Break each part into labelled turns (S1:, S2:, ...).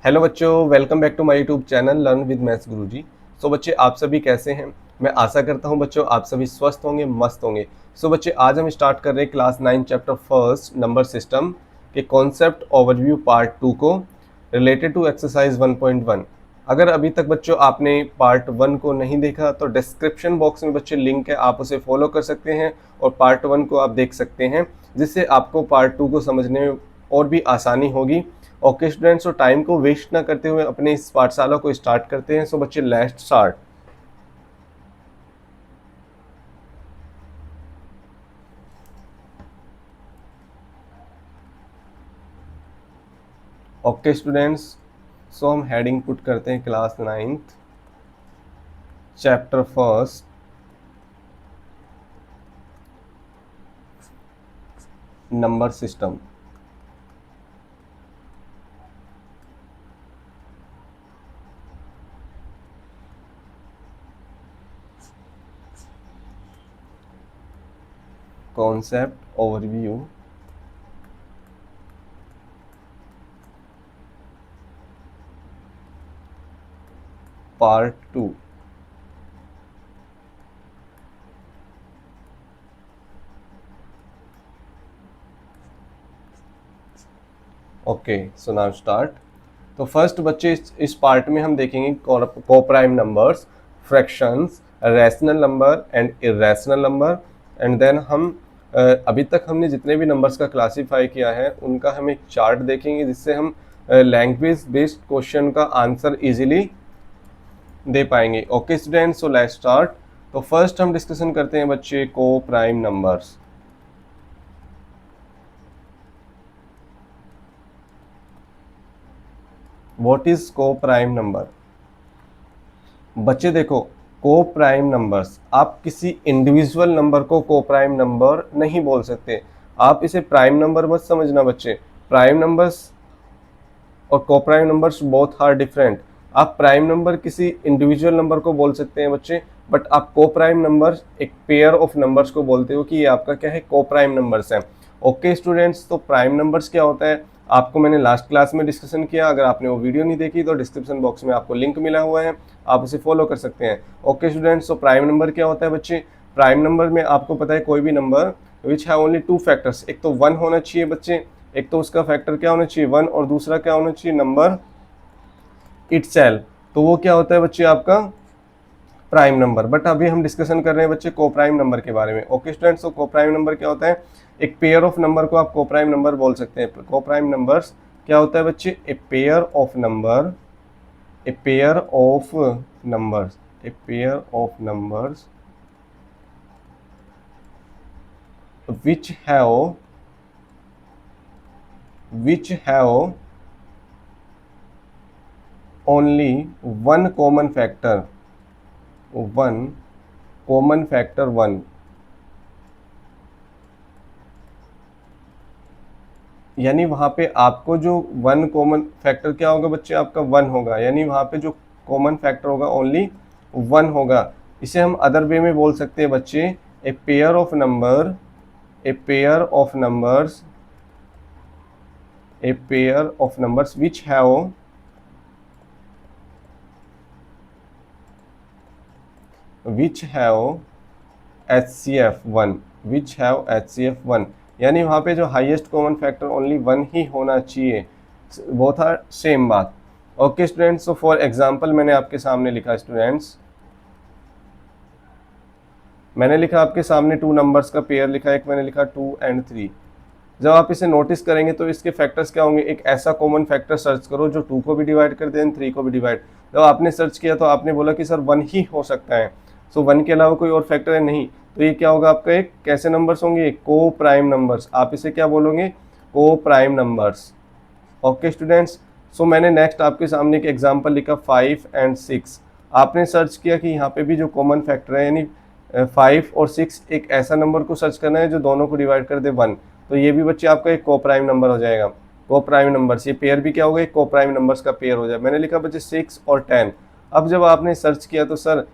S1: Hello बच्चों, welcome back to my YouTube channel learn with maths Guruji. So बच्चे, आप सभी कैसे हैं? मैं आशा करता हूं बच्चों आप सभी स्वस्थ होंगे, मस्त होंगे। सो बच्चे, आज हम स्टार्ट कर रहे हैं class 9 chapter first number system के कॉन्सेप्ट ओवरव्यू पार्ट 2 को रिलेटेड टू एक्सरसाइज 1.1। अगर अभी तक बच्चों आपने पार्ट 1 को नहीं देखा तो डिस्क्रिप्शन बॉक्स में बच्चे लिंक है, आप उसे फॉलो कर सकते हैं और पार्ट 1 को आप देख सकते हैं, जिससे आपको पार्ट 2 को समझने में और भी आसानी होगी। ओके स्टूडेंट्स, तो टाइम को वेस्ट ना करते हुए अपने इस पाठशाला को स्टार्ट करते हैं। सो बच्चे, let's start. Okay students, so हम हेडिंग पुट करते हैं class 9th chapter first number system. Concept overview part 2। Okay, so now start. तो फर्स्ट बच्चे, इस पार्ट में हम देखेंगे को prime numbers, fractions, rational number and irrational number. And then हम अभी तक हमने जितने भी नंबर्स का क्लासीफाई किया है उनका हम एक चार्ट देखेंगे, जिससे हम लैंग्वेज बेस्ड क्वेश्चन का आंसर इजीली दे पाएंगे। Okay students, so let's start. तो फर्स्ट हम डिस्कशन करते हैं बच्चे को प्राइम नंबर्स। व्हाट इज को प्राइम नंबर? बच्चे देखो, को प्राइम नंबर्स, आप किसी इंडिविजुअल नंबर को प्राइम नंबर नहीं बोल सकते। आप इसे प्राइम नंबर मत समझना बच्चे। प्राइम नंबर्स और को prime numbers both are different. आप प्राइम नंबर किसी इंडिविजुअल नंबर को बोल सकते हैं बच्चे, बट आप को प्राइम नंबर एक पेयर ऑफ नंबर्स को बोलते हो कि ये आपका क्या है, को प्राइम नंबर्स है। ओके स्टूडेंट्स, तो प्राइम नंबर्स क्या होता है आपको मैंने लास्ट क्लास में डिस्कशन किया। अगर आपने वो वीडियो नहीं देखी तो डिस्क्रिप्शन बॉक्स में आपको लिंक मिला हुआ है, आप उसे फॉलो कर सकते हैं। ओके स्टूडेंट्स, तो प्राइम नंबर क्या होता है बच्चे? प्राइम नंबर में आपको पता है कोई भी नंबर विच है ओनली टू फैक्टर्स, एक तो 1 होना चाहिए बच्चे, एक तो उसका फैक्टर क्या होना चाहिए 1, और दूसरा क्या होना चाहिए, नंबर इटसेल्फ। तो वो क्या होता है बच्चे, आपका प्राइम नंबर। बट अभी हम डिस्कशन कर रहे हैं बच्चे को प्राइम नंबर के बारे में। ओके स्टूडेंट्स, तो को प्राइम नंबर क्या होता है? एक पेयर ऑफ नंबर को आप को प्राइम नंबर बोल सकते हैं। को प्राइम नंबर्स क्या होता है बच्चे? A pair of number, a pair of numbers, a pair of numbers which have only one common factor, one common factor 1। यानी वहां पे आपको जो वन कॉमन फैक्टर क्या होगा बच्चे, आपका 1 होगा। यानी वहां पे जो कॉमन फैक्टर होगा ओनली 1 होगा। इसे हम अदर वे में बोल सकते हैं बच्चे, a pair of number, a pair of numbers, a pair of numbers which have HCF 1, which have HCF 1। यानी वहाँ पे जो हाईएस्ट कॉमन फैक्टर ओनली 1 ही होना चाहिए। बोथ आर सेम बात। Okay students, so for example मैंने आपके सामने लिखा स्टूडेंट्स, मैंने लिखा आपके सामने 2 नंबर्स का पेयर लिखा, एक मैंने लिखा 2 and 3। जब आप इसे नोटिस करेंगे तो इसके फैक्टर्स क्या होंगे, एक ऐसा कॉमन फैक्टर सर्च करो जो 2 को भी डिवाइड कर दे एंड 3 को भी डिवाइड। जब आपने सर्च किया तो आपने बोला कि सर 1 ही हो सकता है, सो 1 के अलावा कोई और फैक्टर है नहीं, तो ये क्या होगा आपका, एक कैसे नंबर्स होंगे, को प्राइम नंबर्स। आप इसे क्या बोलोगे, को prime numbers. Okay students, so मैंने नेक्स्ट आपके सामने एक एग्जांपल लिखा 5 and 6। आपने सर्च किया कि यहाँ पे भी जो कॉमन फैक्टर है यानी 5 और 6, एक ऐसा नंबर को सर्च करना है जो दोनों को डिवाइड कर दे 1। तो ये भी बच्चे आपका एक को प्राइम नंबर हो जाएगा। को प्राइम नंबर्स, ये पेयर भी क्या होगा, एक को प्राइम नंबर्स का पेयर हो जाए। मैंने लिखा बच्चे 6 और 10। अब जब आपने सर्च किया तो सर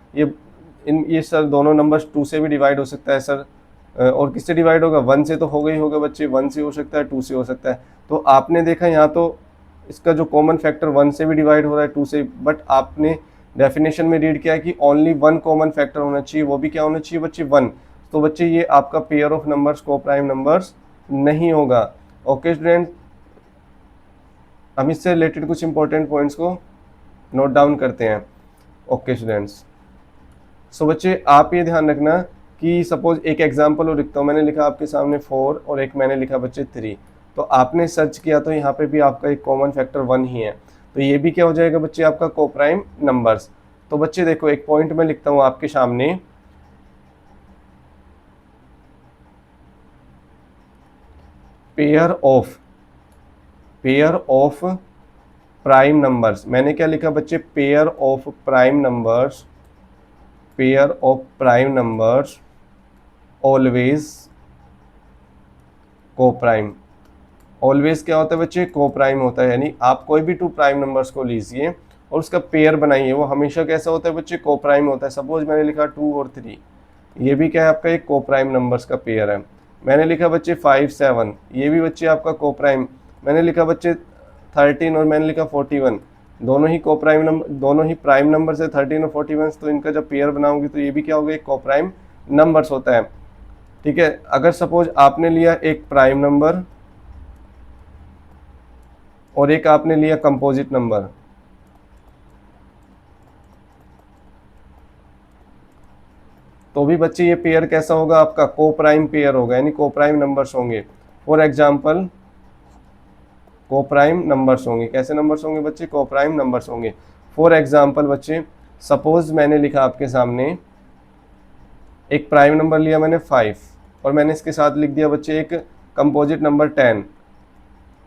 S1: ये सर दोनों नंबर्स 2 से भी डिवाइड हो सकता है सर, और किससे डिवाइड होगा, 1 से तो होगा ही होगा बच्चे, 1 से हो सकता है, 2 से हो सकता है। तो आपने देखा यहाँ तो इसका जो कॉमन फैक्टर 1 से भी डिवाइड हो रहा है 2 से, बट आपने डेफिनेशन में रीड किया है कि ओनली 1 कॉमन फैक्टर होना चाहिए, वो भी क्या होना चाहिए बच्चे 1। तो बच्चे ये आपका पेयर ऑफ नंबर्स को प्राइम नंबर्स नहीं होगा। ओके स्टूडेंट, हम इससे रिलेटेड कुछ इंपॉर्टेंट पॉइंट्स को नोट डाउन करते हैं। ओके स्टूडेंट्स, सो बच्चे आप ये ध्यान रखना कि सपोज एक एग्जांपल और लिखता हूँ, मैंने लिखा आपके सामने 4 और एक मैंने लिखा बच्चे 3, तो आपने सर्च किया तो यहाँ पे भी आपका एक कॉमन फैक्टर 1 ही है, तो ये भी क्या हो जाएगा बच्चे आपका कोप्राइम नंबर्स। तो बच्चे देखो एक पॉइंट में लिखता हूँ आपके सामने, पेयर ऑफ प्राइम नंबर्स। मैंने क्या लिखा बच्चे, pair of prime numbers, pair of prime numbers always coprime. Always क्या होता है बच्चे, कोप्राइम होता है, यानी आप कोई भी 2 प्राइम नंबर्स को लीजिए और उसका पेयर बनाइए, वो हमेशा कैसा होता है बच्चे, कोप्राइम होता है। सपोज मैंने लिखा 2 और 3, ये भी क्या है आपका एक कोप्राइम नंबर्स का पेयर है। मैंने लिखा बच्चे 5 7, ये भी बच्चे आपका कोप्राइम। मैंने लिखा बच्चे 13 और मैंने लिखा 41, दोनों ही कोप्राइम नंबर, दोनों ही प्राइम नंबर से 13 और 41, तो इनका जब पेयर बनाऊंगी तो ये भी क्या होगा, एक कोप्राइम नंबर्स होता है। ठीक है, अगर सपोज आपने लिया एक प्राइम नंबर और एक आपने लिया कंपोजिट नंबर, तो भी बच्चे ये पेयर कैसा होगा आपका, कोप्राइम पेयर होगा, यानी कोप्राइम नंबर्स होंगे। फॉर एग्जांपल कोप्राइम नंबर्स होंगे, कैसे नंबर्स होंगे बच्चे, कोप्राइम नंबर्स होंगे। फॉर एग्जांपल बच्चे सपोज मैंने लिखा आपके सामने एक प्राइम नंबर लिया मैंने 5 और मैंने इसके साथ लिख दिया बच्चे एक कंपोजिट नंबर 10।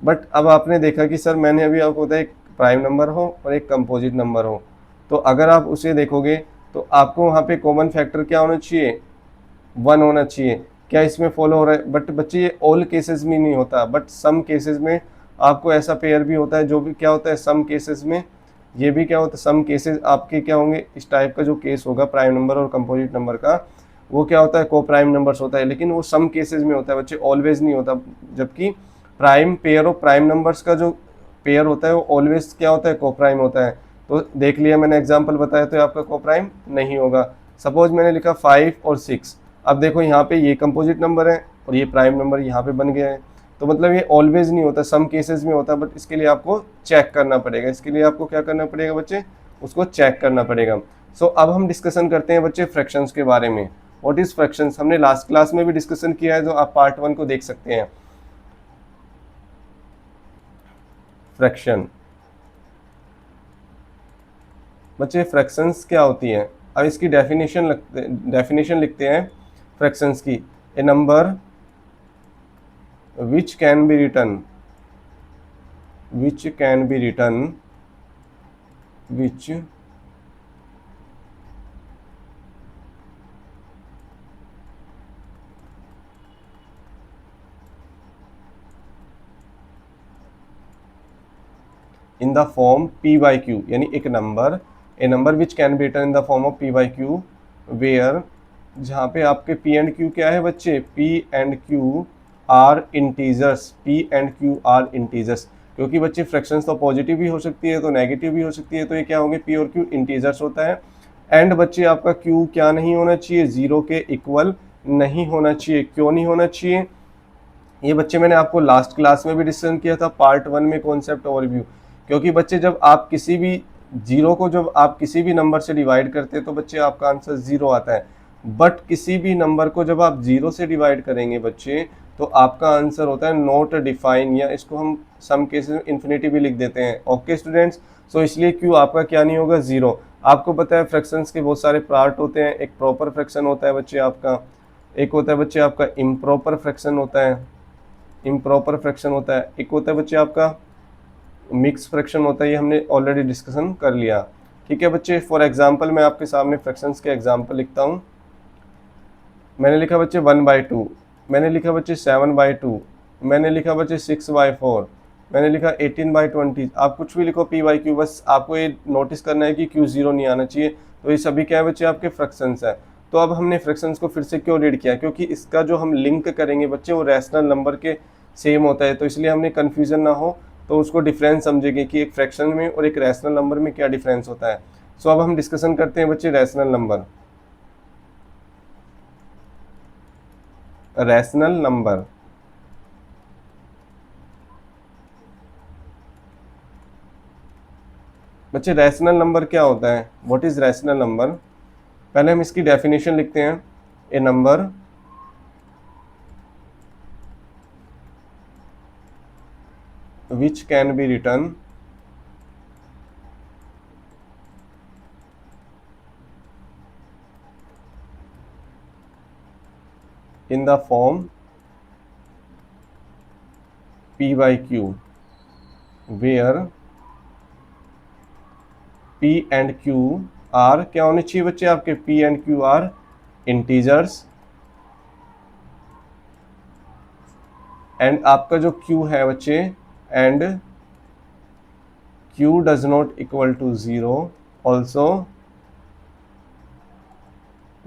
S1: बट अब आपने देखा कि सर मैंने अभी आपको बताया एक प्राइम नंबर हो और एक कंपोजिट नंबर हो, तो अगर आप उसे देखोगे तो आपको वहाँ पे कॉमन फैक्टर क्या होना चाहिए, 1 होना चाहिए। क्या इसमें फॉलो हो रहा है, बट बच्चे ये ऑल केसेस में नहीं होता, बट सम केसेस में आपको ऐसा पेयर भी होता है जो भी क्या होता है सम केसेस में, ये भी क्या होता है सम केसेस आपके क्या होंगे, इस टाइप का जो केस होगा प्राइम नंबर और कंपोजिट नंबर का, वो क्या होता है को प्राइम नंबर्स होता है, लेकिन वो सम केसेस में होता है बच्चे, ऑलवेज नहीं होता। जबकि prime pair of prime numbers का जो पेयर होता है वो ऑलवेज क्या होता है, कोप्राइम होता है। तो देख लिया मैंने एग्जांपल बताया, तो आपका कोप्राइम नहीं होगा। सपोज मैंने लिखा 5 और 6, अब देखो यहाँ पे ये कंपोजिट नंबर है और ये प्राइम नंबर यहाँ पे बन गया है, तो मतलब ये ऑलवेज नहीं होता, सम केसेस में होता है, बट इसके लिए आपको चेक करना पड़ेगा। इसके लिए आपको क्या करना पड़ेगा बच्चे, उसको चेक करना पड़ेगा। सो अब हम डिस्कशन करते हैं बच्चे फ्रैक्शंस के बारे में। व्हाट इज फ्रैक्शंस, हमने लास्ट क्लास में भी डिस्कशन किया है, जो आप पार्ट 1 को देख सकते हैं। फ्रैक्शन बच्चे, फ्रैक्शंस क्या होती है, अब इसकी डेफिनेशन लिखते हैं फ्रैक्शंस की। A number which can be written which in the form p by q, यानी एक नंबर, a number which can be written in the form of p by q, where, जहाँ पे आपके p एंड q क्या है बच्चे, p and q are integers, p and q are integers. क्योंकि बच्चे फ्रैक्शंस तो पॉजिटिव भी हो सकती है तो नेगेटिव भी हो सकती है, तो ये क्या होंगे, p और q इंटीजर्स होता है। एंड बच्चे आपका q क्या नहीं होना चाहिए, 0 के इक्वल नहीं होना चाहिए। क्यों नहीं होना चाहिए, ये बच्चे मैंने आपको लास्ट क्लास में भी डिस्कशन किया था पार्ट 1 में, कॉन्सेप्ट ओवरव्यू। क्योंकि बच्चे जब आप किसी भी जीरो को जब आप किसी भी नंबर से डिवाइड करते हैं तो बच्चे आपका आंसर 0 आता है, बट किसी भी नंबर को जब आप 0 से डिवाइड करेंगे बच्चे तो आपका आंसर होता है नॉट डिफाइन, या इसको हम सम केसेस में इन्फिनिटी भी लिख देते हैं। ओके स्टूडेंट्स, सो इसलिए क्यों आपका क्या नहीं होगा, 0। आपको पता है फ्रैक्शंस के बहुत सारे पार्ट होते हैं, एक प्रॉपर फ्रैक्शन होता है बच्चे आपका, एक होता है बच्चे आपका इम्प्रॉपर फ्रैक्शन होता है, इम्प्रॉपर फ्रैक्शन होता है, एक होता है बच्चे आपका मिक्स फ्रैक्शन होता है, ये हमने ऑलरेडी डिस्कशन कर लिया। ठीक है बच्चे, फॉर एग्जांपल मैं आपके सामने फ्रैक्शंस के एग्जांपल लिखता हूँ। मैंने लिखा बच्चे 1/2, मैंने लिखा बच्चे 7/2, मैंने लिखा बच्चे 6/4, मैंने लिखा 18/20। आप कुछ भी लिखो p by q, बस आपको ये नोटिस करना है कि q 0 नहीं आना चाहिए। तो ये सभी क्या है बच्चे आपके फ्रैक्शंस है। तो अब हमने फ्रैक्शंस को फिर से क्यों रीड किया, क्योंकि इसका जो हम लिंक करेंगे बच्चे वो रैशनल नंबर के सेम होता है, तो इसलिए हमने कन्फ्यूजन ना हो तो उसको डिफरेंस समझेंगे कि एक फ्रैक्शन में और एक रैशनल नंबर में क्या डिफरेंस होता है। सो अब हम डिस्कशन करते हैं बच्चे रैशनल नंबर। रैशनल नंबर, बच्चे रैशनल नंबर क्या होता है, व्हाट इज रैशनल नंबर। पहले हम इसकी डेफिनेशन लिखते हैं। ए number which can be written in the form p by q where p and q are, क्या होने चाहिए बच्चे आपके, p and q are integers and आपका जो q है बच्चे and q does not equal to 0 also।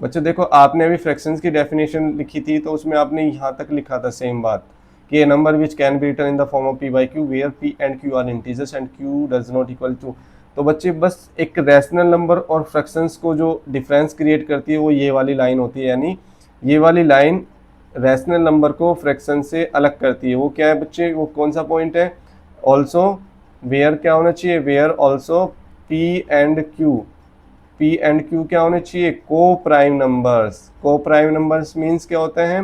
S1: बच्चे देखो आपने अभी फ्रैक्शंस की डेफिनेशन लिखी थी तो उसमें आपने यहाँ तक लिखा था सेम बात कि a number which can be written in the form of p by q where p and q are integers and q does not equal to. तो बच्चे बस एक रैशनल नंबर और फ्रैक्शंस को जो डिफरेंस क्रिएट करती है वो ये वाली लाइन होती है, यानी ये वाली लाइन रैशनल नंबर को फ्रैक्शन से अलग करती है। वो क्या है बच्चे, वो कौन सा पॉइंट है, ऑल्सो वेयर क्या होना चाहिए, where also p and q, P and Q क्या होने चाहिए, को प्राइम नंबर्स। को प्राइम नंबर्स मीन्स क्या होते हैं,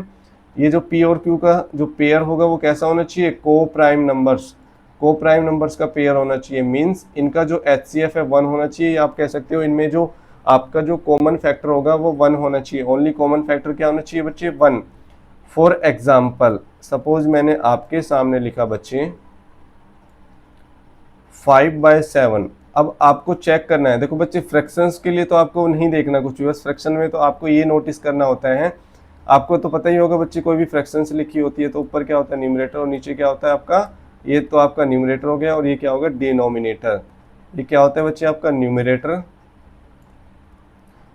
S1: ये जो P और Q का जो पेयर होगा वो कैसा होना चाहिए, को प्राइम नंबर्स। को प्राइम नंबर्स का पेयर होना चाहिए मीन्स इनका जो HCF है 1 होना चाहिए, आप कह सकते हो इनमें जो आपका जो कॉमन फैक्टर होगा वो 1 होना चाहिए। ओनली कॉमन फैक्टर क्या होना चाहिए बच्चे, 1। फॉर एग्जाम्पल सपोज मैंने आपके सामने लिखा बच्चे 5/7। अब आपको चेक करना है, देखो बच्चे फ्रैक्शंस के लिए तो आपको नहीं देखना कुछ भी, बस फ्रैक्शन में तो आपको ये नोटिस करना होता है, आपको तो पता ही होगा बच्चे कोई भी फ्रैक्शंस लिखी होती है तो ऊपर क्या होता है न्यूमरेटर और नीचे क्या होता है आपका, ये तो आपका न्यूमरेटर हो गया और ये क्या होगा डिनोमिनेटर। ये क्या होता है बच्चे आपका न्यूमरेटर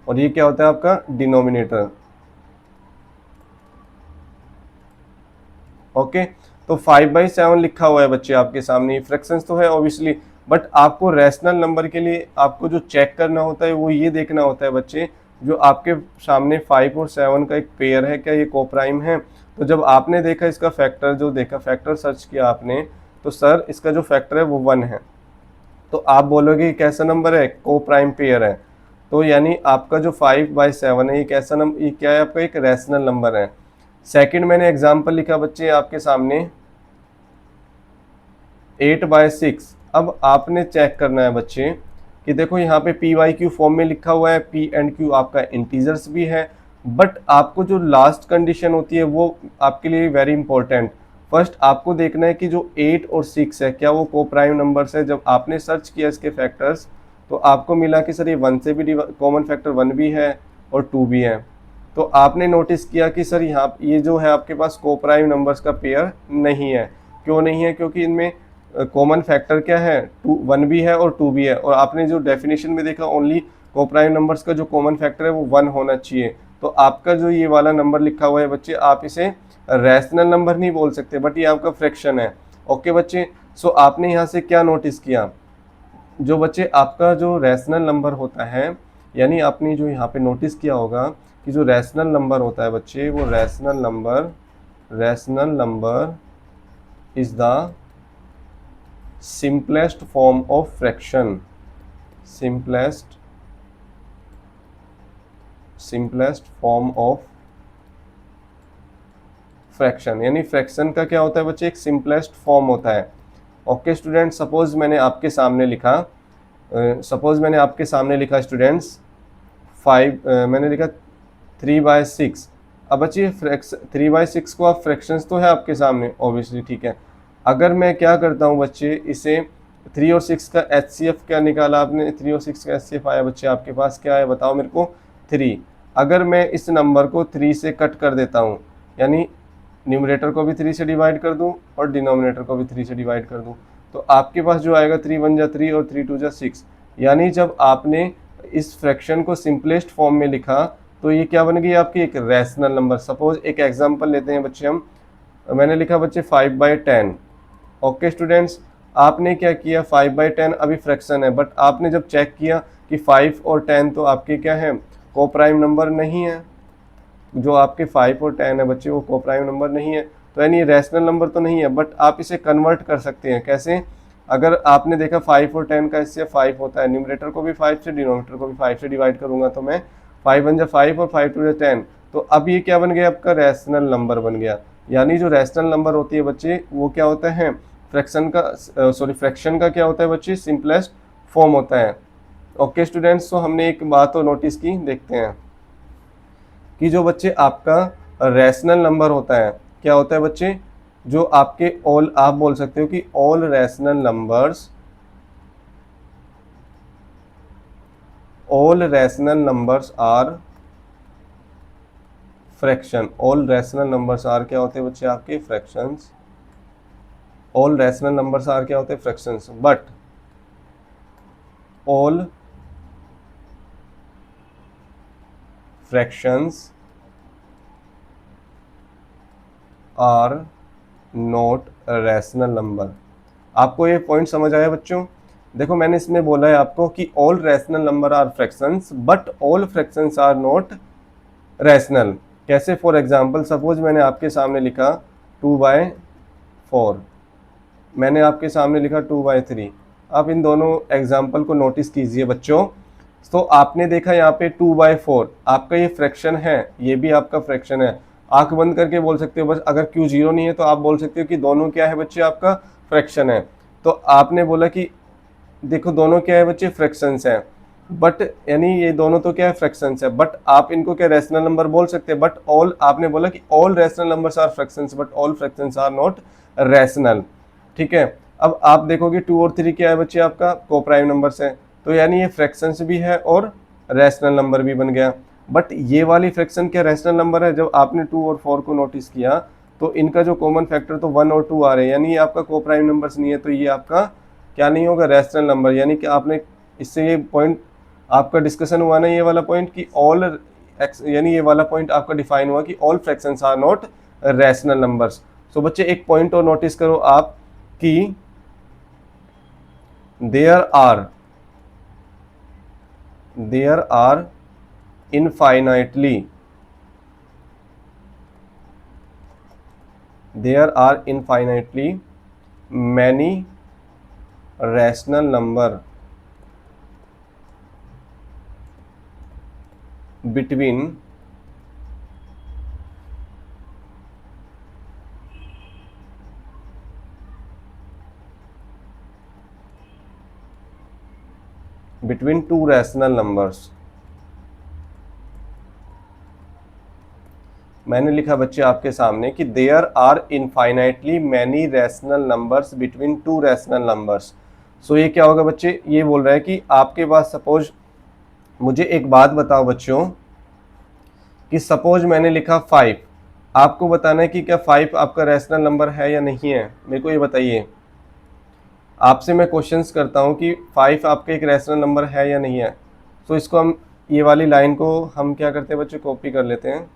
S1: और ये क्या होता है आपका डिनोमिनेटर। ओके तो 5/7 लिखा हुआ है बच्चे आपके सामने, फ्रैक्शंस तो है ऑब्वियसली, बट आपको रैशनल नंबर के लिए आपको जो चेक करना होता है वो ये देखना होता है बच्चे, जो आपके सामने 5 और 7 का एक पेयर है क्या ये कोप्राइम है। तो जब आपने देखा इसका फैक्टर, जो देखा फैक्टर सर्च किया आपने, तो सर इसका जो फैक्टर है वो 1 है, तो आप बोलोगे कैसा नंबर है, कोप्राइम पेयर है। तो यानी आपका जो 5/7 है ये कैसा नंबर, ये क्या है आपका एक रैशनल नंबर है। सेकंड मैंने एग्जांपल लिखा बच्चे आपके सामने 8/6। अब आपने चेक करना है बच्चे कि देखो यहाँ पे पी वाई क्यू फॉर्म में लिखा हुआ है, पी एंड क्यू आपका इंटीजर्स भी है, बट आपको जो लास्ट कंडीशन होती है वो आपके लिए वेरी इंपॉर्टेंट। फर्स्ट आपको देखना है कि जो 8 और 6 है क्या वो को प्राइम नंबर्स है। जब आपने सर्च किया इसके फैक्टर्स तो आपको मिला कि सर ये 1 से भी कॉमन फैक्टर 1 भी है और 2 भी है। तो आपने नोटिस किया कि सर यहाँ ये जो है आपके पास को प्राइम नंबर्स का पेयर नहीं है। क्यों नहीं है, क्योंकि इनमें कॉमन फैक्टर क्या है, 1 भी है और 2 भी है, और आपने जो डेफिनेशन में देखा ओनली कोप्राइम नंबर्स का जो कॉमन फैक्टर है वो 1 होना चाहिए। तो आपका जो ये वाला नंबर लिखा हुआ है बच्चे, आप इसे रैशनल नंबर नहीं बोल सकते, बट ये आपका फ्रैक्शन है। ओके बच्चे, सो आपने यहाँ से क्या नोटिस किया, जो बच्चे आपका जो रैशनल नंबर होता है, यानी आपने जो यहाँ पे नोटिस किया होगा कि जो रैशनल नंबर होता है बच्चे, वो rational number is the simplest form of fraction, simplest form of fraction, यानी फ्रैक्शन का क्या होता है बच्चे, एक सिंपलेस्ट फॉर्म होता है। ओके स्टूडेंट, सपोज मैंने आपके सामने लिखा स्टूडेंट्स 5, मैंने लिखा 3/6। अब बच्चे 3/6 को आप फ्रैक्शंस तो है आपके सामने ऑब्वियसली, ठीक है। अगर मैं क्या करता हूँ बच्चे, इसे 3 और 6 का HCF क्या निकाला आपने, 3 और 6 का HCF आया बच्चे आपके पास क्या है बताओ मेरे को, 3। अगर मैं इस नंबर को 3 से कट कर देता हूँ, यानी न्यूमरेटर को भी 3 से डिवाइड कर दूँ और डिनोमिनेटर को भी 3 से डिवाइड कर दूँ, तो आपके पास जो आएगा 3 1 जा 3 और 3 2 जा 6। यानी जब आपने इस फ्रैक्शन को सिंपलेस्ट फॉर्म में लिखा तो ये क्या बन गई आपकी एक रैशनल नंबर। सपोज एक एग्जांपल लेते हैं बच्चे हम, मैंने लिखा बच्चे 5/10। ओके स्टूडेंट्स, आपने क्या किया 5/10 अभी फ्रैक्शन है, बट आपने जब चेक किया कि 5 और 10 तो आपके क्या है को प्राइम नंबर नहीं है, जो आपके 5 और 10 है बच्चे वो को प्राइम नंबर नहीं है, तो यानी रैशनल नंबर तो नहीं है, बट आप इसे कन्वर्ट कर सकते हैं। कैसे? अगर आपने देखा 5 और 10 का इससे 5 होता है, न्यूमरेटर को भी 5 से डिनोमिनेटर को भी 5 से डिवाइड करूंगा तो मैं 5 1 जा 5 और 5 2 जा 10, तो अब ये क्या बन गया आपका रैशनल नंबर बन गया। यानी जो रैशनल नंबर होती है बच्चे वो क्या होता है फ्रैक्शन का फ्रैक्शन का क्या होता है बच्चे सिंपलेस्ट फॉर्म होता है। ओके स्टूडेंट्स, तो हमने एक बात और नोटिस की, देखते हैं कि जो बच्चे आपका रैशनल नंबर होता है क्या होता है बच्चे, जो आपके ऑल, आप बोल सकते हो कि all rational numbers are fraction. All rational numbers are क्या होते हैं बच्चे आपके fractions. All rational numbers are क्या होते हैं fractions, but all fractions are not rational number. आपको ये पॉइंट समझ आया बच्चों? देखो मैंने इसमें बोला है आपको कि all rational number are fractions but all fractions are not rational. कैसे? फॉर एग्जांपल सपोज मैंने आपके सामने लिखा 2/4, मैंने आपके सामने लिखा 2/3। आप इन दोनों एग्जाम्पल को नोटिस कीजिए बच्चों। तो आपने देखा यहाँ पे 2/4 आपका ये फ्रैक्शन है, ये भी आपका फ्रैक्शन है। आंख बंद करके बोल सकते हो बस, अगर Q 0 नहीं है तो आप बोल सकते हो कि दोनों क्या है बच्चे आपका फ्रैक्शन है। तो आपने बोला कि देखो दोनों क्या है बच्चे फ्रैक्शंस हैं, बट यानी ये दोनों तो क्या है फ्रैक्शंस है, बट आप इनको क्या रैशनल नंबर बोल सकते हैं। बट ऑल, आपने बोला कि all rational numbers are fractions but all fractions are not rational. ठीक है, अब आप देखोगे 2 और 3 क्या है बच्चे आपका को प्राइम नंबर्स है, तो यानी ये फ्रैक्शंस भी है और रैशनल नंबर भी बन गया। बट ये वाली फ्रैक्शन क्या रैशनल नंबर है? जब आपने 2 और 4 को नोटिस किया तो इनका जो कॉमन फैक्टर तो 1 और 2 आ रहे हैं, यानी ये आपका को प्राइम नंबर्स नहीं है, तो ये आपका क्या नहीं होगा रैशनल नंबर। यानी कि आपने इससे ये पॉइंट आपका डिस्कशन हुआ ना, ये वाला पॉइंट कि ऑल यानी ये वाला पॉइंट आपका डिफाइन हुआ कि all fractions are not rational numbers. So बच्चे एक पॉइंट और नोटिस करो आप कि there are infinitely many rational number between 2 rational numbers। मैंने लिखा बच्चे आपके सामने कि there are infinitely many rational numbers between 2 rational numbers. So ये क्या होगा बच्चे, ये बोल रहा है कि आपके पास सपोज, मुझे एक बात बताओ बच्चों कि सपोज मैंने लिखा 5, आपको बताना है कि क्या 5 आपका रैशनल नंबर है या नहीं है, मेरे को ये बताइए। आपसे मैं क्वेश्चंस करता हूँ कि 5 आपका एक रैशनल नंबर है या नहीं है। तो इसको हम, ये वाली लाइन को हम क्या करते हैं बच्चे कॉपी कर लेते हैं।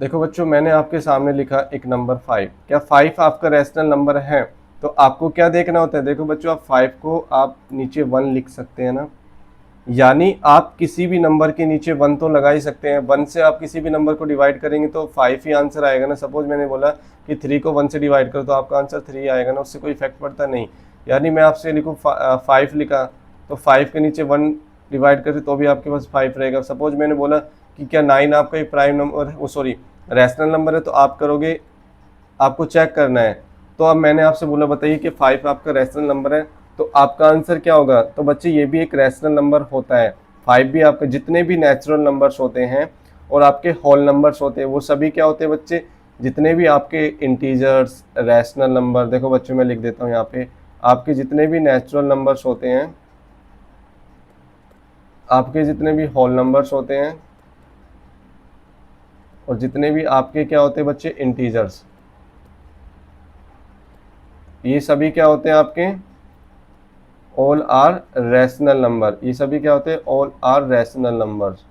S1: देखो बच्चों मैंने आपके सामने लिखा एक नंबर 5, क्या 5 आपका रैशनल नंबर है? तो आपको क्या देखना होता है, देखो बच्चों आप 5 को आप नीचे 1 लिख सकते हैं ना, यानी आप किसी भी नंबर के नीचे 1 तो लगा ही सकते हैं। 1 से आप किसी भी नंबर को डिवाइड करेंगे तो 5 ही आंसर आएगा ना। सपोज मैंने बोला कि 3 को 1 से डिवाइड करो तो आपका आंसर 3 आएगा ना, उससे कोई इफेक्ट पड़ता नहीं। यानी मैं आपसे लिखूँ 5 लिखा तो 5 के नीचे 1 डिवाइड करें तो भी आपके पास 5 रहेगा। सपोज मैंने बोला कि क्या 9 आपका एक prime number, sorry rational number है, तो आप करोगे, आपको चेक करना है तो अब मैंने आपसे बोला बताइए कि 5 आपका रैशनल नंबर है, तो आपका आंसर क्या होगा? तो बच्चे ये भी एक रैशनल नंबर होता है। 5 भी आपका, जितने भी नेचुरल नंबर्स होते हैं और आपके होल नंबर्स होते हैं वो सभी क्या होते हैं बच्चे? जितने भी आपके इंटीजर्स, रैशनल नंबर, देखो बच्चों मैं लिख देता हूँ यहाँ पे, आपके जितने भी नेचुरल नंबर्स होते हैं, आपके जितने भी होल नंबर्स होते हैं और जितने भी आपके क्या होते हैं बच्चे? इंटीजर्स, ये सभी क्या होते हैं आपके? All are rational number. ये सभी क्या होते हैं? All are rational numbers.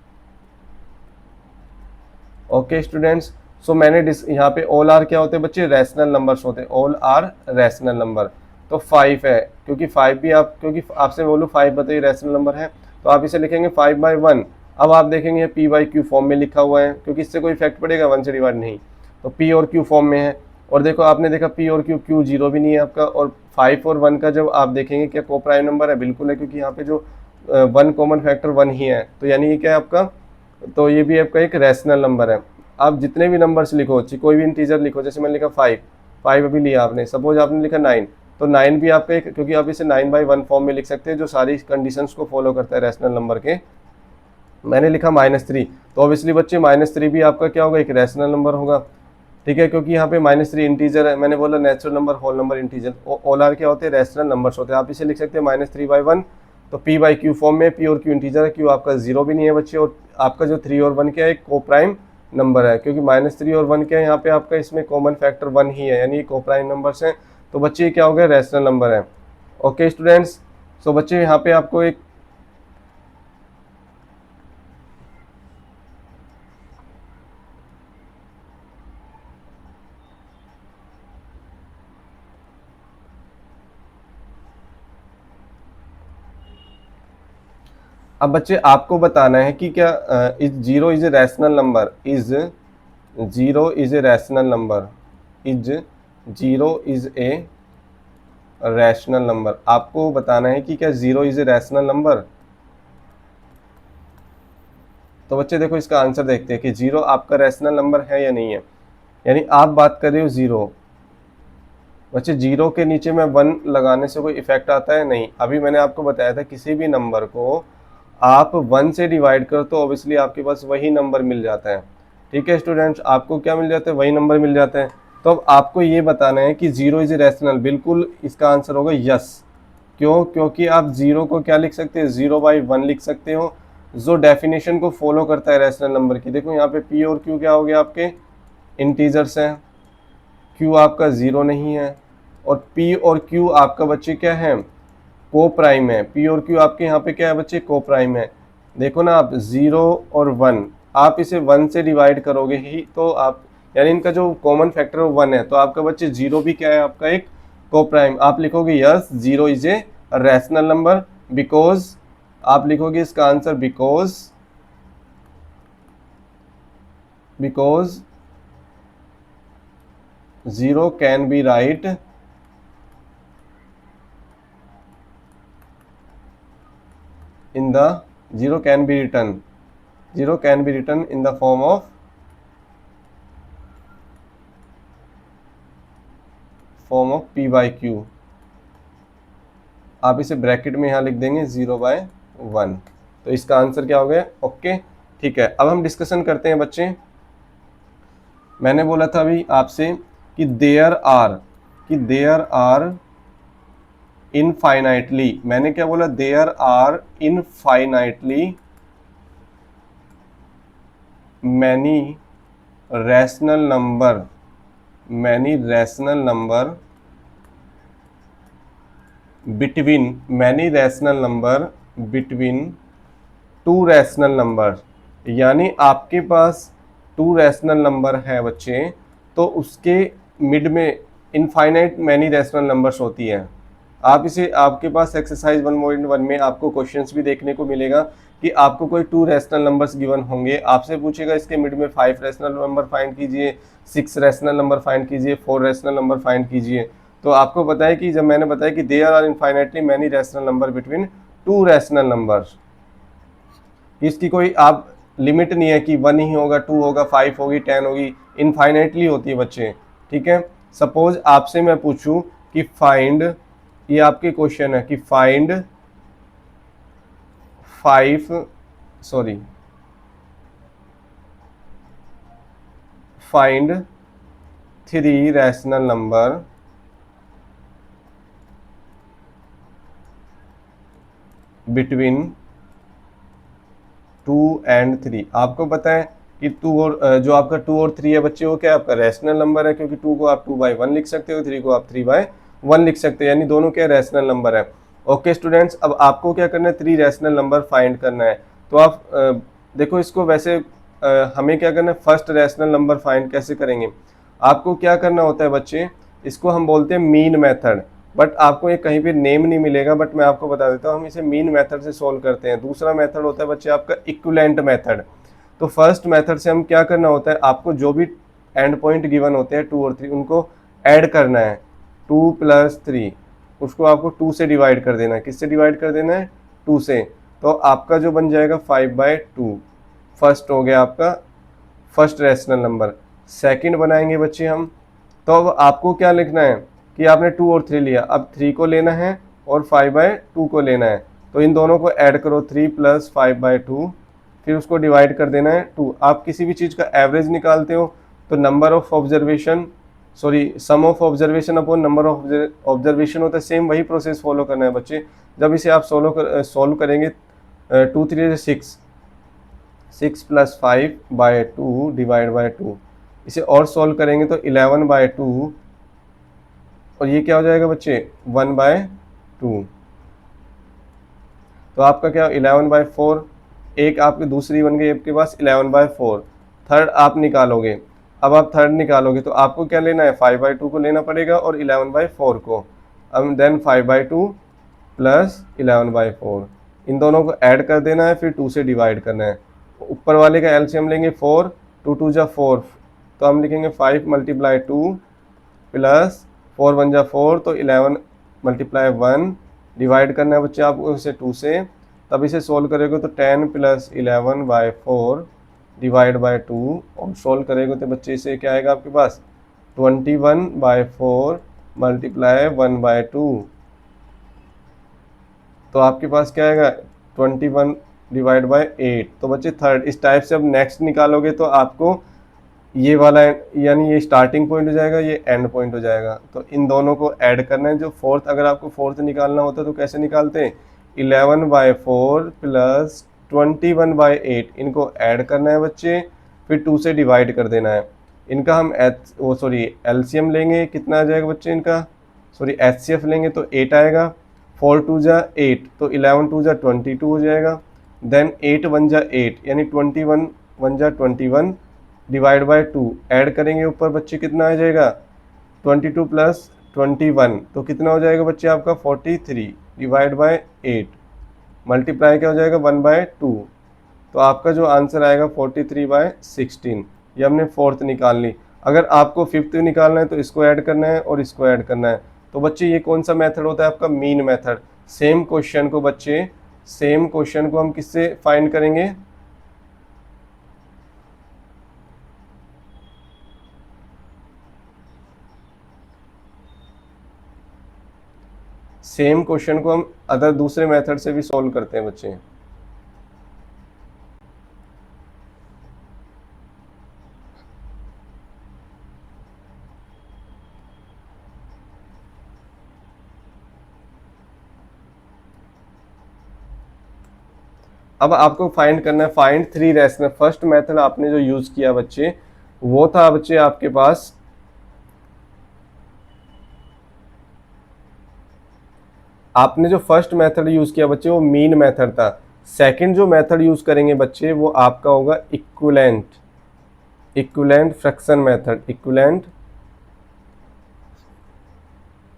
S1: Okay students, so मैंने यहाँ पे ऑल आर क्या होते हैं बच्चे? रैशनल नंबर्स होते हैं, ऑल आर रैशनल नंबर। तो 5 है, क्योंकि 5 भी आप, क्योंकि आपसे बोलूँ 5 बताइए रैशनल नंबर है, तो आप इसे लिखेंगे 5/1। अब आप देखेंगे पी बाई क्यू फॉर्म में लिखा हुआ है, क्योंकि इससे कोई इफेक्ट पड़ेगा? 1 से डिवाइड नहीं, तो पी और क्यू फॉर्म में है। और देखो आपने देखा पी और क्यू, क्यू जीरो भी नहीं है आपका, और 5 और 1 का जब आप देखेंगे क्या को प्राइम नंबर है? बिल्कुल है, क्योंकि यहाँ पे जो 1 कॉमन फैक्टर 1 ही है, तो यानी ये क्या है आपका? तो ये भी आपका एक रैशनल नंबर है। आप जितने भी नंबर्स लिखो, कोई भी इंटीजर लिखो, जैसे मैंने लिखा 5, 5 अभी लिया आपने, सपोज आपने लिखा 9, तो 9 भी आपका एक, क्योंकि आप इसे 9/1 फॉर्म में लिख सकते हैं जो सारी कंडीशंस को फॉलो करता है रैशनल नंबर के। मैंने लिखा -3, तो ऑब्वियसली बच्चे -3 भी आपका क्या होगा? एक रैशनल नंबर होगा, ठीक है, क्योंकि यहाँ पे -3 इंटीजर है। मैंने बोला natural number, whole number, integer, all are क्या होते हैं? रैशनल नंबर्स होते हैं। आप इसे लिख सकते हैं -3/1, तो पी बाई क्यू फॉर्म में, पी और क्यू इंटीजर है, क्यू आपका 0 भी नहीं है बच्चे, और आपका जो 3 और 1 क्या है? को प्राइम नंबर है, क्योंकि -3 और 1 क्या है यहाँ पे आपका? इसमें कॉमन फैक्टर 1 ही है, यानी को प्राइम नंबर्स हैं, तो बच्चे ये क्या हो गया? रैशनल नंबर है। ओके स्टूडेंट्स, सो बच्चे यहाँ पे आपको एक अब बच्चे आपको बताना है कि क्या is zero is a rational number, is zero is a rational number, is zero is a rational number. आपको बताना है कि क्या zero is a rational number. तो बच्चे देखो इसका आंसर देखते हैं कि जीरो आपका रैशनल नंबर है या नहीं है। यानी आप बात कर रहे हो जीरो, बच्चे जीरो के नीचे में 1 लगाने से कोई इफेक्ट आता है? नहीं। अभी मैंने आपको बताया था किसी भी नंबर को आप 1 से डिवाइड करो तो ऑब्वियसली आपके पास वही नंबर मिल जाता है। ठीक है स्टूडेंट्स, आपको क्या मिल जाता है? वही नंबर मिल जाता है। तो अब आपको ये बताना है कि जीरो इज रैशनल। बिल्कुल इसका आंसर होगा यस। क्यों? क्योंकि आप जीरो को क्या लिख सकते हैं? 0/1 लिख सकते हो, जो डेफिनेशन को फॉलो करता है रैशनल नंबर की। देखो यहाँ पे पी और क्यू क्या हो गया? आपके इंटीजर्स हैं, क्यू आपका 0 नहीं है, और पी और क्यू आपका बच्चे क्या है? को प्राइम है। पी और क्यू आपके यहाँ पे क्या है बच्चे? को प्राइम है। देखो ना आप, 0 और 1, आप इसे 1 से डिवाइड करोगे ही तो आप, यानी इनका जो कॉमन फैक्टर है 1 है, तो आपका बच्चे 0 भी क्या है? आपका एक को प्राइम। आप लिखोगे yes, 0 is a rational number, because, आप लिखोगे इसका answer because 0 can be right in the 0 can be written, 0 can be written in the form of p by q। आप इसे ब्रैकेट में यहाँ लिख देंगे 0/1। तो इसका आंसर क्या हो गया? ओके ठीक है। अब हम डिस्कशन करते हैं बच्चे। मैंने बोला था अभी आपसे कि देयर आर इनफाइनाइटली, मैंने क्या बोला? There are infinitely many rational number between two rational number. यानी आपके पास 2 रैशनल नंबर है बच्चे, तो उसके मिड में इनफाइनाइट मैनी रैशनल नंबर्स होती हैं। आप इसे, आपके पास एक्सरसाइज 1.1 में आपको क्वेश्चंस भी देखने को मिलेगा कि आपको कोई 2 रैशनल नंबर्स गिवन होंगे, आपसे पूछेगा इसके मिड में 5 रैशनल नंबर फाइंड कीजिए, 6 रैशनल नंबर फाइंड कीजिए, 4 रैशनल नंबर फाइंड कीजिए। तो आपको बताया कि जब मैंने बताया कि there are infinitely many rational number between 2 rational numbers, इसकी कोई आप लिमिट नहीं है कि 1 ही होगा, 2 होगा, 5 होगी, 10 होगी, इनफाइनाइटली होती है बच्चे। ठीक है, सपोज आपसे मैं पूछूं कि फाइंड, ये आपके क्वेश्चन है कि find 3 rational number between 2 and 3। आपको पता है कि 2 और जो आपका 2 और 3 है बच्चे, वो क्या आपका रैशनल नंबर है, क्योंकि 2 को आप 2/1 लिख सकते हो, 3 को आप 3/1 लिख सकते हो, यानी दोनों क्या रैशनल नंबर है। ओके स्टूडेंट्स, अब आपको क्या करना है, 3 रैशनल नंबर फाइंड करना है। तो आप देखो इसको वैसे हमें क्या करना है, फर्स्ट रैशनल नंबर फाइंड कैसे करेंगे। आपको क्या करना होता है बच्चे, इसको हम बोलते हैं मीन मेथड, बट आपको ये कहीं भी नेम नहीं मिलेगा, बट मैं आपको बता देता हूँ, हम इसे मीन मेथड से सोल्व करते हैं। दूसरा मेथड होता है बच्चे आपका इक्विवेलेंट मेथड। तो फर्स्ट मेथड से हम क्या करना होता है, आपको जो भी एंड पॉइंट गिवन होते हैं 2 और 3, उनको ऐड करना है। 2 + 3, उसको आपको 2 से डिवाइड कर देना है। किससे डिवाइड कर देना है, 2 से। तो आपका जो बन जाएगा 5/2, फर्स्ट हो गया आपका फर्स्ट रैशनल नंबर। सेकंड बनाएंगे बच्चे हम, तो अब आपको क्या लिखना है कि आपने 2 और 3 लिया, अब 3 को लेना है और 5/2 को लेना है। तो इन दोनों को ऐड करो, 3 + 5/2, फिर उसको डिवाइड कर देना है 2। आप किसी भी चीज़ का एवरेज निकालते हो तो number of observation, sorry sum of observation upon number of observation होता है, सेम वही प्रोसेस फॉलो करना है बच्चे। जब इसे आप सोल्व करेंगे, 2 3 6, 6 + 5/2 डिवाइड बाई 2, इसे और सोल्व करेंगे तो 11/2, और ये क्या हो जाएगा बच्चे, 1/2। तो आपका क्या 11/4, एक आपकी दूसरी बन गई आपके पास 11/4। थर्ड आप निकालोगे, अब आप थर्ड निकालोगे तो आपको क्या लेना है, 5/2 को लेना पड़ेगा और 11/4 को। अब देन 5/2 + 11/4, इन दोनों को ऐड कर देना है, फिर 2 से डिवाइड करना है। ऊपर वाले का एलसीएम लेंगे 4, 2 2 जा 4, तो हम लिखेंगे 5 × 2 + 4 1 जा 4, तो 11 × 1 डिवाइड करना है बच्चे आपको इसे 2 से। तब इसे सोल्व करेंगे तो 10 + 11/4 डिवाइड बाई 2, और सोल्व करेंगे तो बच्चे इसे क्या आएगा आपके पास, 21/4 × 1/2। तो आपके पास क्या आएगा, 21 डिवाइड बाई 8। तो बच्चे थर्ड, इस टाइप से अब नेक्स्ट निकालोगे तो आपको ये वाला यानी ये स्टार्टिंग पॉइंट हो जाएगा, ये एंड पॉइंट हो जाएगा। तो इन दोनों को ऐड करना है। जो फोर्थ, अगर आपको फोर्थ निकालना होता तो कैसे निकालते हैं, 11/4 + 21/8, इनको ऐड करना है बच्चे, फिर 2 से डिवाइड कर देना है। इनका हम एलसीएम लेंगे, कितना आ जाएगा बच्चे इनका, एचसीएफ लेंगे तो 8 आएगा। 4 2 जा 8, तो 11 2 जा 22 हो जाएगा। देन 8 1 जा 8, यानी 21 1 जा 21 डिवाइड बाई 2, ऐड करेंगे ऊपर बच्चे कितना आ जाएगा, 22 + 21, तो कितना हो जाएगा बच्चे आपका 43 डिवाइड बाई 8, मल्टीप्लाई क्या हो जाएगा 1/2। तो आपका जो आंसर आएगा 43/16। ये हमने फोर्थ निकाल ली। अगर आपको फिफ्थ निकालना है तो इसको ऐड करना है और इसको ऐड करना है। तो बच्चे ये कौन सा मेथड होता है आपका, मीन मेथड। सेम क्वेश्चन को बच्चे, सेम क्वेश्चन को हम किससे फाइंड करेंगे, सेम क्वेश्चन को हम अदर दूसरे मेथड से भी सॉल्व करते हैं बच्चे। अब आपको फाइंड करना है, फाइंड 3 रैशनल। फर्स्ट मेथड आपने जो यूज किया बच्चे, वो था बच्चे आपके पास, आपने जो फर्स्ट मेथड यूज किया बच्चे वो मीन मेथड था। सेकंड जो मेथड यूज करेंगे बच्चे वो आपका होगा equivalent, equivalent fraction method,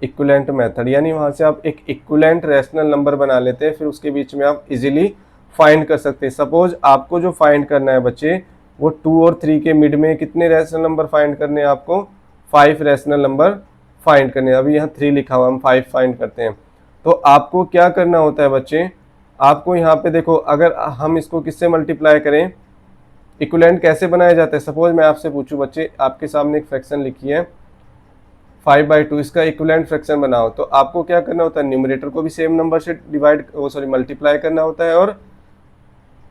S1: equivalent method, यानी वहां से आप एक इक्विवेलेंट रैशनल नंबर बना लेते हैं, फिर उसके बीच में आप इजीली फाइंड कर सकते हैं। सपोज आपको जो फाइंड करना है बच्चे, वो 2 और 3 के मिड में कितने रैशनल नंबर फाइंड करने हैं आपको, 5 रैशनल नंबर फाइंड करने हैं। अभी यहाँ 3 लिखा हुआ, हम 5 फाइंड करते हैं। तो आपको क्या करना होता है बच्चे, आपको यहाँ पे देखो, अगर हम इसको किससे मल्टीप्लाई करें, इक्विवेलेंट कैसे बनाया जाता है। सपोज मैं आपसे पूछूं बच्चे, आपके सामने एक फ्रैक्शन लिखी है 5/2 इसका इक्विवेलेंट फ्रैक्शन बनाओ, तो आपको क्या करना होता है, न्यूमरेटर को भी सेम नंबर से मल्टीप्लाई करना होता है और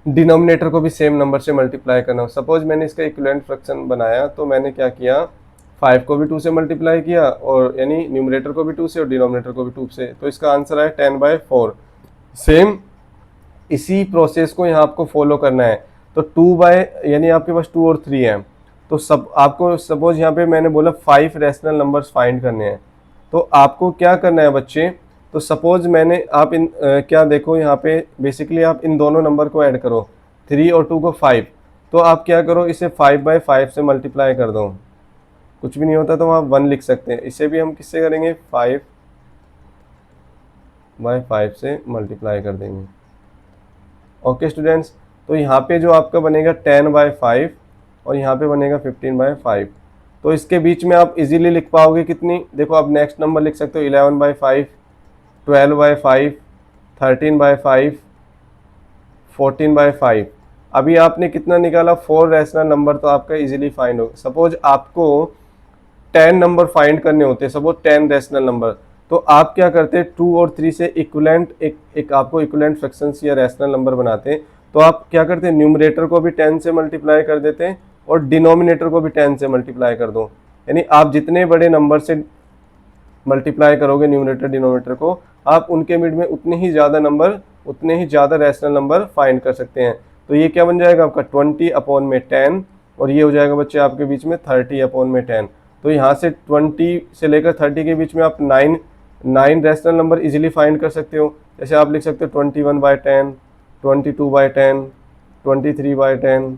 S1: डिनोमिनेटर को भी सेम नंबर से मल्टीप्लाई करना हो। सपोज मैंने इसका इक्विवेलेंट फ्रैक्शन बनाया, तो मैंने क्या किया, 5 को भी 2 से मल्टीप्लाई किया, और यानी न्यूमरेटर को भी 2 से और डिनोमिनेटर को भी 2 से, तो इसका आंसर है 10/4। सेम इसी प्रोसेस को यहाँ आपको फॉलो करना है। तो 2 बाय यानी आपके पास 2 और 3 है, तो सब आपको सपोज यहाँ पे मैंने बोला 5 रैशनल नंबर्स फाइंड करने हैं, तो आपको क्या करना है बच्चे, तो सपोज मैंने आप इन क्या देखो यहाँ पे बेसिकली आप इन दोनों नंबर को ऐड करो, 3 और 2 को 5, तो आप क्या करो, इसे 5/5 से मल्टीप्लाई कर दो, कुछ भी नहीं होता तो आप 1 लिख सकते हैं। इसे भी हम किससे करेंगे, 5/5 से मल्टीप्लाई कर देंगे। ओके स्टूडेंट्स, तो यहाँ पे जो आपका बनेगा 10/5 और यहाँ पे बनेगा 15/5, तो इसके बीच में आप इजीली लिख पाओगे कितनी, देखो आप नेक्स्ट नंबर लिख सकते हो 11/5, 12/5, 13/5, 14/5। अभी आपने कितना निकाला, 4 रैशनल नंबर, तो आपका इजीली फाइंड होगा। सपोज आपको 10 नंबर फाइंड करने होते हैं, सपोज 10 रैशनल नंबर, तो आप क्या करते हैं, 2 और 3 से इक्विवेलेंट एक आपको इक्विवेलेंट फ्रैक्शंस या रैशनल नंबर बनाते हैं, तो आप क्या करते हैं, न्यूमरेटर को भी 10 से मल्टीप्लाई कर देते हैं और डिनोमिनेटर को भी 10 से मल्टीप्लाई कर दो, यानी आप जितने बड़े नंबर से मल्टीप्लाई करोगे न्यूमरेटर डिनोमिनेटर को, आप उनके मिड में उतने ही ज़्यादा रैशनल नंबर फाइंड कर सकते हैं। तो ये क्या बन जाएगा आपका 20/10, और ये हो जाएगा बच्चे आपके बीच में 30/10। तो यहाँ से 20 से लेकर 30 के बीच में आप 9 रैशनल नंबर इजीली फाइंड कर सकते हो। जैसे आप लिख सकते हो 21/10, 22/10, 23/10,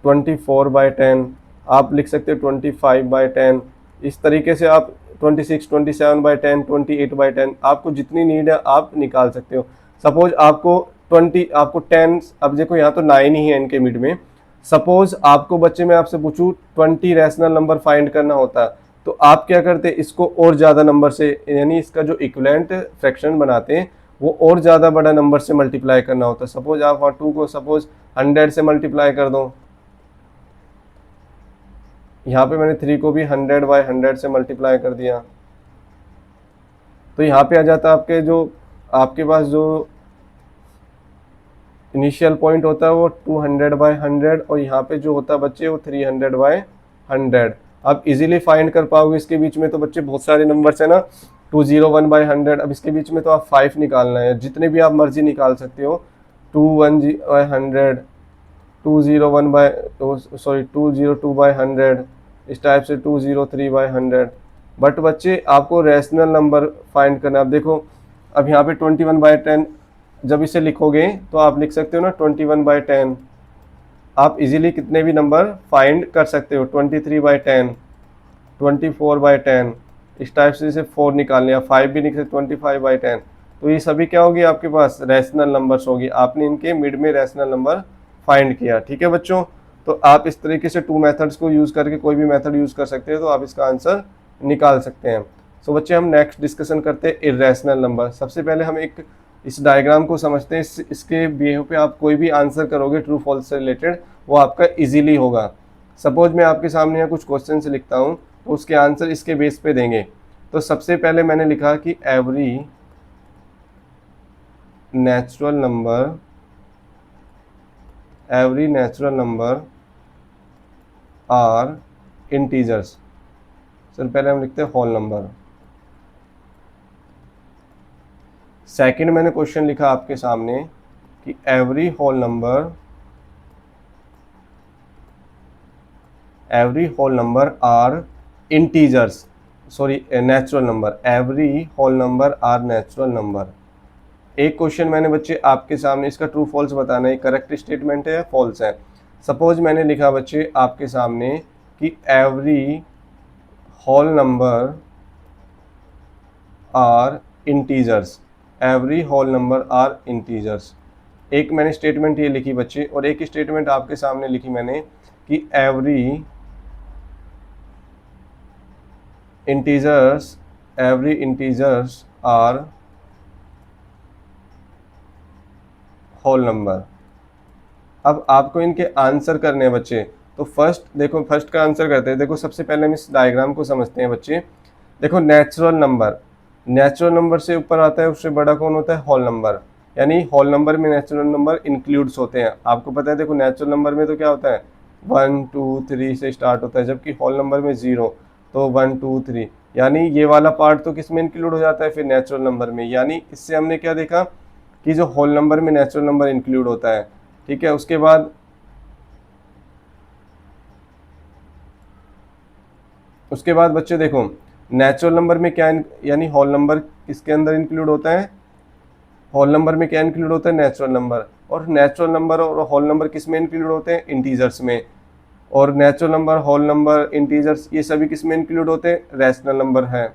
S1: 24/10, आप लिख सकते हो 25/10। इस तरीके से आप 26, 27/10, 28/10, आपको जितनी नीड है आप निकाल सकते हो। सपोज आपको 10, अब देखो यहाँ तो 9 ही है इनके मिड में, सपोज आपको बच्चे में आपसे पूछूं 20 रैशनल नंबर फाइंड करना होता, तो आप क्या करते, इसको और ज़्यादा नंबर से, यानी इसका जो इक्विवेलेंट फ्रैक्शन बनाते हैं वो और ज़्यादा बड़ा नंबर से मल्टीप्लाई करना होता है। सपोज आप 2 को सपोज 100 से मल्टीप्लाई कर दो, यहाँ पे मैंने 3 को भी 100/100 से मल्टीप्लाई कर दिया, तो यहाँ पे आ जाता है आपके पास जो इनिशियल पॉइंट होता है वो 200/100, और यहाँ पे जो होता है बच्चे वो 300/100। आप इजीली फाइंड कर पाओगे इसके बीच में, तो बच्चे बहुत सारे नंबर्स है ना, 201/100। अब इसके बीच में तो आप 5 निकालना है, जितने भी आप मर्जी निकाल सकते हो, 201/100, 202/100, इस टाइप से 203/100। बट बच्चे आपको रैशनल नंबर फाइंड करना है। अब देखो, अब यहाँ पे 21/10 जब इसे लिखोगे तो आप लिख सकते हो ना 21/10, आप इजीली कितने भी नंबर फाइंड कर सकते हो, 23/10, 24/10, इस टाइप से जैसे 4 निकालने, या 5 भी निकले 25/10, तो ये सभी क्या होगी आपके पास, रैशनल नंबर्स होगी। आपने इनके मिड में रैशनल नंबर फाइंड किया। ठीक है बच्चों, तो आप इस तरीके से 2 मेथड्स को यूज़ करके कोई भी मेथड यूज़ कर सकते हैं, तो आप इसका आंसर निकाल सकते हैं। सो बच्चे, हम नेक्स्ट डिस्कशन करते हैं इर्रेशनल नंबर। सबसे पहले हम एक इस डायग्राम को समझते हैं, इसके बेस पे आप कोई भी आंसर करोगे ट्रू फॉल्स से रिलेटेड, वो आपका इजीली होगा। सपोज मैं आपके सामने यहाँ कुछ क्वेश्चन से लिखता हूँ, तो उसके आंसर इसके बेस पे देंगे। तो सबसे पहले मैंने लिखा कि every natural number are integers. Sir पहले हम लिखते हैं होल नंबर। सेकंड मैंने क्वेश्चन लिखा आपके सामने कि every whole number are integers, sorry natural number, every whole number are natural number. एक क्वेश्चन मैंने बच्चे आपके सामने, इसका ट्रू फॉल्स बताना है, करेक्ट स्टेटमेंट है या फॉल्स है। सपोज मैंने लिखा बच्चे आपके सामने कि every whole number are integers, every whole number are integers. एक मैंने स्टेटमेंट ये लिखी बच्चे, और एक स्टेटमेंट आपके सामने लिखी मैंने कि every integers are whole number. अब आपको इनके आंसर करने हैं बच्चे, तो फर्स्ट देखो, फर्स्ट का आंसर करते हैं। देखो सबसे पहले हम इस डायग्राम को समझते हैं बच्चे। देखो नेचुरल नंबर, नेचुरल नंबर से ऊपर आता है, उससे बड़ा कौन होता है? Whole number. यानी होल नंबर में नेचुरल नंबर इंक्लूड्स होते हैं। आपको पता है देखो नेचुरल नंबर में तो क्या होता है 1 2 3 से स्टार्ट होता है, जबकि होल नंबर में 0, तो 1 2 3, यानी ये वाला पार्ट तो किस में इंक्लूड हो जाता है फिर नेचुरल नंबर में। यानी इससे हमने क्या देखा कि जो होल नंबर में नेचुरल नंबर इंक्लूड होता है। ठीक है, उसके बाद बच्चे देखो नेचुरल नंबर में क्या यानी होल नंबर किसके अंदर इंक्लूड होता है? होल नंबर में क्या इंक्लूड होता है? Natural number. और नेचुरल नंबर और होल नंबर किस में इंक्लूड होते हैं? इंटीजर्स में। और natural number, whole number, integers ये सभी किस में इंक्लूड होते हैं? रैशनल नंबर है।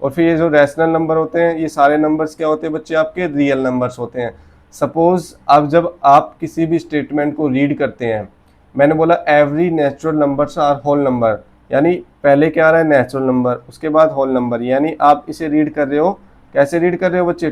S1: और फिर ये जो रैशनल नंबर होते हैं ये सारे नंबर्स क्या होते हैं बच्चे? आपके रियल नंबर्स होते हैं। सपोज अब जब आप किसी भी स्टेटमेंट को रीड करते हैं, मैंने बोला every natural numbers are whole number, यानी पहले क्या आ रहा है? नेचुरल नंबर, उसके बाद होल नंबर। यानी आप इसे रीड कर रहे हो, कैसे रीड कर रहे हो बच्चे?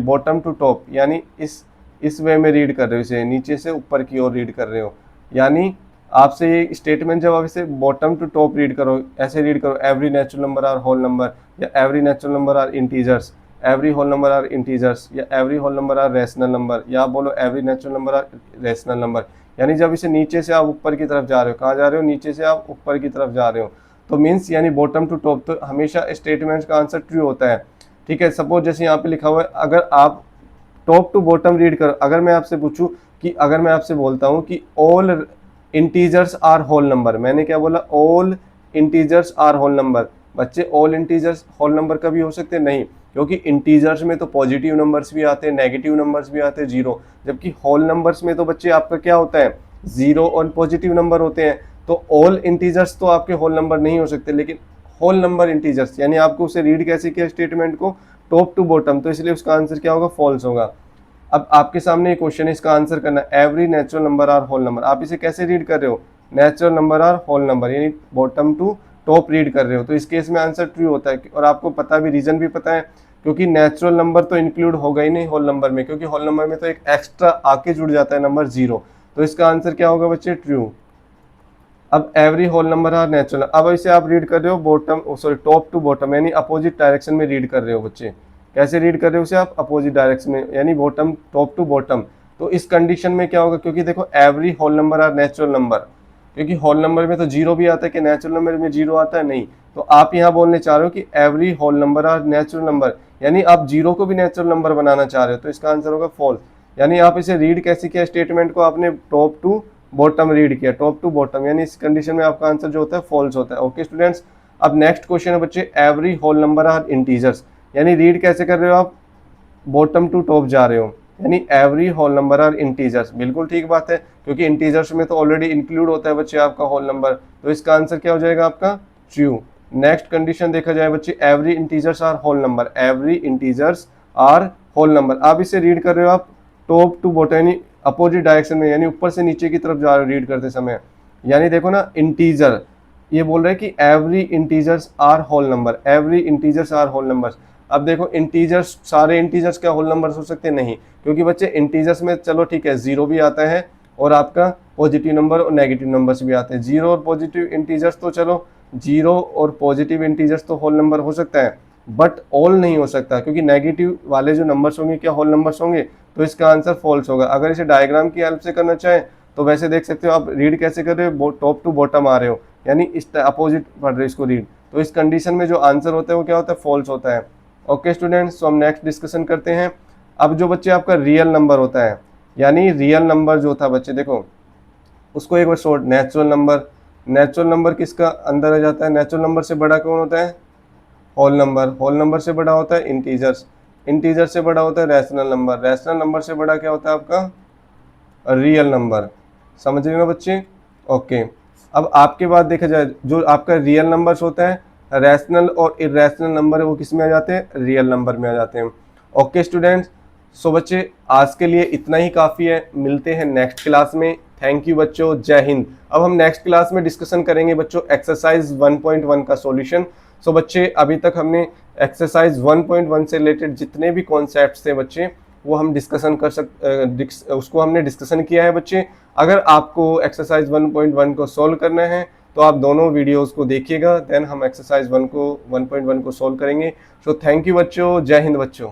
S1: बॉटम टू टॉप, यानी इस वे में रीड कर रहे हो, इसे नीचे से ऊपर की ओर रीड कर रहे हो। यानी आपसे ये स्टेटमेंट जब आप इसे बॉटम टू टॉप रीड करो, ऐसे रीड करो, every natural number are whole number, या every natural number are integers, every whole number are integers, या every whole number are rational number, या आप बोलो every natural number are rational number. यानी जब इसे नीचे से आप ऊपर की तरफ जा रहे हो, कहाँ जा रहे हो? नीचे से आप ऊपर की तरफ जा रहे हो, तो मीन्स यानी बॉटम टू टॉप, तो हमेशा स्टेटमेंट्स का आंसर ट्रू होता है। ठीक है, सपोज जैसे यहाँ पे लिखा हुआ है, अगर आप टॉप टू बॉटम रीड करो, अगर मैं आपसे पूछूं कि अगर मैं आपसे बोलता हूँ कि all integers are whole number, मैंने क्या बोला? All integers are whole number. बच्चे ऑल इंटीजर्स होल नंबर कभी हो सकते? नहीं, क्योंकि इंटीजर्स में तो पॉजिटिव नंबर्स भी आते हैं, नेगेटिव नंबर्स भी आते हैं, जीरो, जबकि होल नंबर्स में तो बच्चे आपका क्या होता है? जीरो और पॉजिटिव नंबर होते हैं। तो ऑल इंटीजर्स तो आपके होल नंबर नहीं हो सकते, लेकिन होल नंबर इंटीजर्स, यानी आपको उसे रीड कैसे किया स्टेटमेंट को? टॉप टू बॉटम, तो इसलिए उसका आंसर क्या होगा? फॉल्स होगा। अब आपके सामने एक क्वेश्चन है, इसका आंसर करना। Every natural number are whole number, आप इसे कैसे रीड कर रहे हो? Natural number are whole number, यानी बॉटम टू टॉप रीड कर रहे हो, तो इस केस में आंसर ट्रू होता है। और आपको पता भी, रीजन भी पता है, क्योंकि नेचुरल नंबर तो इंक्लूड होगा ही नहीं होल नंबर में, क्योंकि होल नंबर में तो एक एक्स्ट्रा आके जुड़ जाता है नंबर 0, तो इसका आंसर क्या होगा बच्चे? ट्रू। अब every whole number are natural, अब इसे आप रीड कर रहे हो टॉप टू बॉटम, यानी अपोजिट डायरेक्शन में रीड कर रहे हो बच्चे। कैसे रीड कर रहे हो उसे आप? अपोजिट डायरेक्शन में, यानी बॉटम, टॉप टू बॉटम। तो इस कंडीशन में क्या होगा? क्योंकि देखो every whole number are natural number, क्योंकि होल नंबर में तो 0 भी आता है, कि नेचुरल नंबर में 0 आता है? नहीं। तो आप यहाँ बोलने चाह रहे हो कि every whole number are natural number, यानी आप 0 को भी नेचुरल नंबर बनाना चाह रहे हो, तो इसका आंसर होगा फॉल्स। यानी आप इसे रीड कैसे किया स्टेटमेंट को? आपने टॉप टू बॉटम रीड किया, टॉप टू बॉटम, यानी इस कंडीशन में आपका आंसर जो होता है फॉल्स होता है। ओके स्टूडेंट्स, अब नेक्स्ट क्वेश्चन है बच्चे, every whole number are integers, यानी रीड कैसे कर रहे हो आप? बॉटम टू टॉप जा रहे हो, यानी every whole number are integers. बिल्कुल ठीक बात है, क्योंकि इंटीजर्स में तो ऑलरेडी इंक्लूड होता है बच्चे आपका होल नंबर, तो इसका आंसर क्या हो जाएगा आपका? ट्रू। नेक्स्ट कंडीशन देखा जाए बच्चे, every integers are whole number, every integers are whole number, आप इसे रीड कर रहे हो आप टॉप टू बॉटम, यानी अपोजिट डायरेक्शन में, यानी ऊपर से नीचे की तरफ जा रहे हो रीड करते समय। यानी देखो ना, इंटीजर, ये बोल रहे हैं कि every integers are whole number, every integers are whole numbers. अब देखो इंटीजर्स, सारे इंटीजर्स क्या होल नंबर्स हो सकते हैं? नहीं, क्योंकि बच्चे इंटीजर्स में चलो ठीक है 0 भी आता है, और आपका पॉजिटिव नंबर और नेगेटिव नंबर्स भी आते हैं। 0 और पॉजिटिव इंटीजर्स तो चलो, 0 और पॉजिटिव इंटीजर्स तो होल नंबर हो सकता है, बट ऑल नहीं हो सकता, क्योंकि नेगेटिव वाले जो नंबर्स होंगे क्या होल नंबर्स होंगे? तो इसका आंसर फॉल्स होगा। अगर इसे डायग्राम की हेल्प से करना चाहें तो वैसे देख सकते हो आप, रीड कैसे कर रहे हो? टॉप टू बॉटम आ रहे हो, यानी इस अपोजिट पढ़ रहे हो इसको रीड, तो इस कंडीशन में जो आंसर होता है वो क्या होता है? फॉल्स होता है। ओके स्टूडेंट्स, तो हम नेक्स्ट डिस्कशन करते हैं। अब जो बच्चे आपका रियल नंबर होता है, यानी रियल नंबर जो था बच्चे देखो, उसको एक बार short, natural number, natural number किसका अंदर आ जाता है? नेचुरल नंबर से बड़ा कौन होता है? होल नंबर, होल नंबर से बड़ा होता है इंटीजर्स, इंटीजर से बड़ा होता है रैशनल नंबर, रैशनल नंबर से बड़ा क्या होता है आपका? Real number. समझ रहे हो ना बच्चे? ओके, अब आपके बाद देखा जाए, जो आपका रियल नंबर्स होता है, रैशनल और इरेशनल नंबर है, वो किस में आ जाते हैं? रियल नंबर में आ जाते हैं। ओके स्टूडेंट्स, सो बच्चे आज के लिए इतना ही काफ़ी है, मिलते हैं नेक्स्ट क्लास में। थैंक यू बच्चों, जय हिंद। अब हम नेक्स्ट क्लास में डिस्कशन करेंगे बच्चों एक्सरसाइज 1.1 का सॉल्यूशन। सो बच्चे अभी तक हमने एक्सरसाइज 1.1 से रिलेटेड जितने भी कॉन्सेप्ट्स थे बच्चे, वो हम डिस्कशन उसको हमने डिस्कशन किया है बच्चे। अगर आपको एक्सरसाइज 1.1 को सॉल्व करना है तो आप दोनों वीडियोस को देखिएगा, देन हम एक्सरसाइज 1.1 को सॉल्व करेंगे। सो थैंक यू बच्चों, जय हिंद बच्चों।